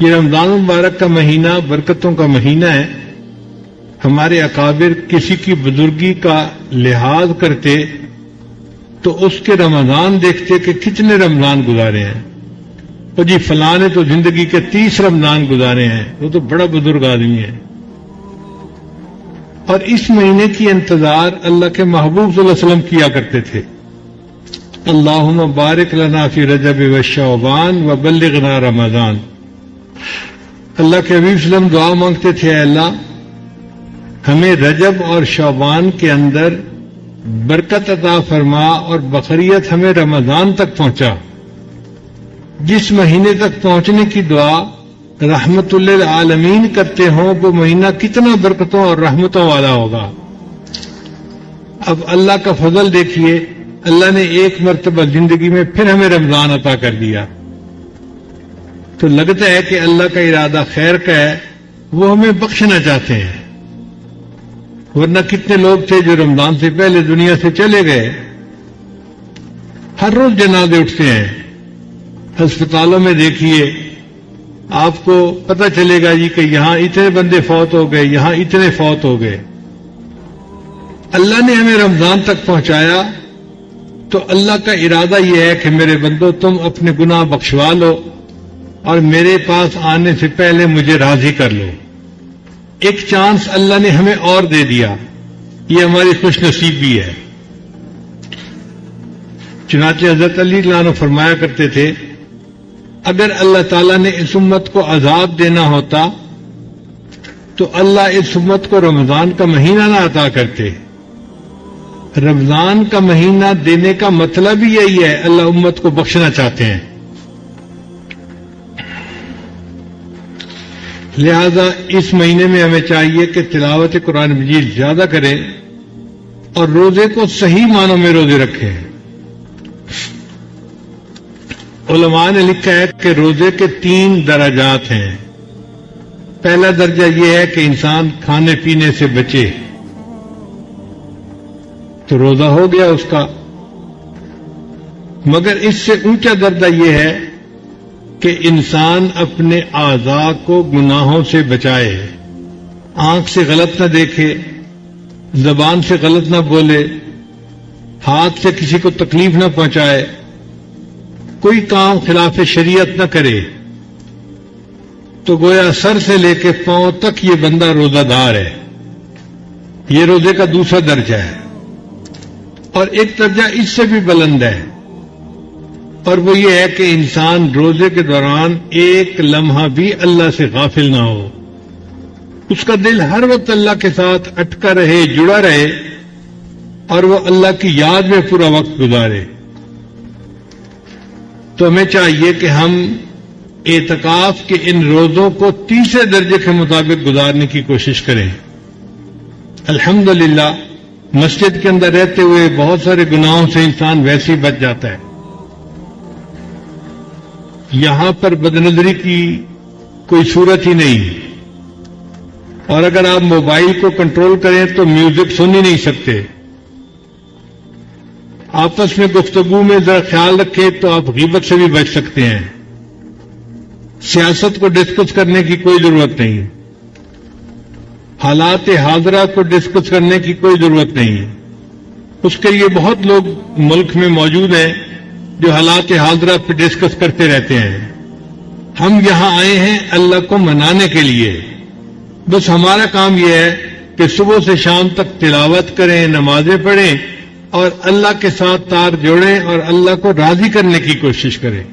یہ رمضان المبارک کا مہینہ برکتوں کا مہینہ ہے. ہمارے اکابر کسی کی بزرگی کا لحاظ کرتے تو اس کے رمضان دیکھتے کہ کتنے رمضان گزارے ہیں. تو جی فلاں نے تو زندگی کے 30 رمضان گزارے ہیں، وہ تو بڑا بزرگ آدمی ہے. اور اس مہینے کی انتظار اللہ کے محبوب صلی اللہ علیہ وسلم کیا کرتے تھے. اللہم بارک لنا فی رجب و شعبان و بلغنا رمضان. اللہ کے حبیب صلی اللہ علیہ وسلم دعا مانگتے تھے، اے اللہ ہمیں رجب اور شعبان کے اندر برکت عطا فرما اور بقریت ہمیں رمضان تک پہنچا. جس مہینے تک پہنچنے کی دعا رحمت للعالمین کرتے ہوں وہ مہینہ کتنا برکتوں اور رحمتوں والا ہوگا. اب اللہ کا فضل دیکھیے، اللہ نے ایک مرتبہ زندگی میں پھر ہمیں رمضان عطا کر دیا. تو لگتا ہے کہ اللہ کا ارادہ خیر کا ہے، وہ ہمیں بخشنا چاہتے ہیں. ورنہ کتنے لوگ تھے جو رمضان سے پہلے دنیا سے چلے گئے. ہر روز جنازے اٹھتے ہیں. ہسپتالوں میں دیکھیے، آپ کو پتہ چلے گا جی کہ یہاں اتنے بندے فوت ہو گئے، یہاں اتنے فوت ہو گئے. اللہ نے ہمیں رمضان تک پہنچایا تو اللہ کا ارادہ یہ ہے کہ میرے بندو تم اپنے گناہ بخشوا لو اور میرے پاس آنے سے پہلے مجھے راضی کر لو. ایک چانس اللہ نے ہمیں اور دے دیا، یہ ہماری خوش نصیبی ہے. چنانچہ حضرت علی رضی اللہ عنہ فرمایا کرتے تھے، اگر اللہ تعالیٰ نے اس امت کو عذاب دینا ہوتا تو اللہ اس امت کو رمضان کا مہینہ نہ عطا کرتے. رمضان کا مہینہ دینے کا مطلب ہی یہی ہے، اللہ امت کو بخشنا چاہتے ہیں. لہذا اس مہینے میں ہمیں چاہیے کہ تلاوت قرآن مجید زیادہ کریں اور روزے کو صحیح معنوں میں روزے رکھیں. علماء نے لکھا ہے کہ روزے کے 3 درجات ہیں. پہلا درجہ یہ ہے کہ انسان کھانے پینے سے بچے تو روزہ ہو گیا اس کا. مگر اس سے اونچا درجہ یہ ہے کہ انسان اپنے اعضاء کو گناہوں سے بچائے، آنکھ سے غلط نہ دیکھے، زبان سے غلط نہ بولے، ہاتھ سے کسی کو تکلیف نہ پہنچائے، کوئی کام خلاف شریعت نہ کرے. تو گویا سر سے لے کے پاؤں تک یہ بندہ روزہ دار ہے. یہ روزے کا دوسرا درجہ ہے. اور ایک درجہ اس سے بھی بلند ہے، اور وہ یہ ہے کہ انسان روزے کے دوران ایک لمحہ بھی اللہ سے غافل نہ ہو. اس کا دل ہر وقت اللہ کے ساتھ اٹکا رہے، جڑا رہے، اور وہ اللہ کی یاد میں پورا وقت گزارے. تو ہمیں چاہیے کہ ہم اعتکاف کے ان روزوں کو تیسرے درجے کے مطابق گزارنے کی کوشش کریں. الحمدللہ مسجد کے اندر رہتے ہوئے بہت سارے گناہوں سے انسان ویسے ہی بچ جاتا ہے. یہاں پر بدنظری کی کوئی صورت ہی نہیں، اور اگر آپ موبائل کو کنٹرول کریں تو میوزک سن ہی نہیں سکتے. آپس میں گفتگو میں ذرا خیال رکھیں تو آپ غیبت سے بھی بچ سکتے ہیں. سیاست کو ڈسکس کرنے کی کوئی ضرورت نہیں، حالات حاضرہ کو ڈسکس کرنے کی کوئی ضرورت نہیں. اس کے لیے بہت لوگ ملک میں موجود ہیں جو حالات حاضرہ پہ ڈسکس کرتے رہتے ہیں. ہم یہاں آئے ہیں اللہ کو منانے کے لیے. بس ہمارا کام یہ ہے کہ صبح سے شام تک تلاوت کریں، نمازیں پڑھیں اور اللہ کے ساتھ تار جوڑیں اور اللہ کو راضی کرنے کی کوشش کریں.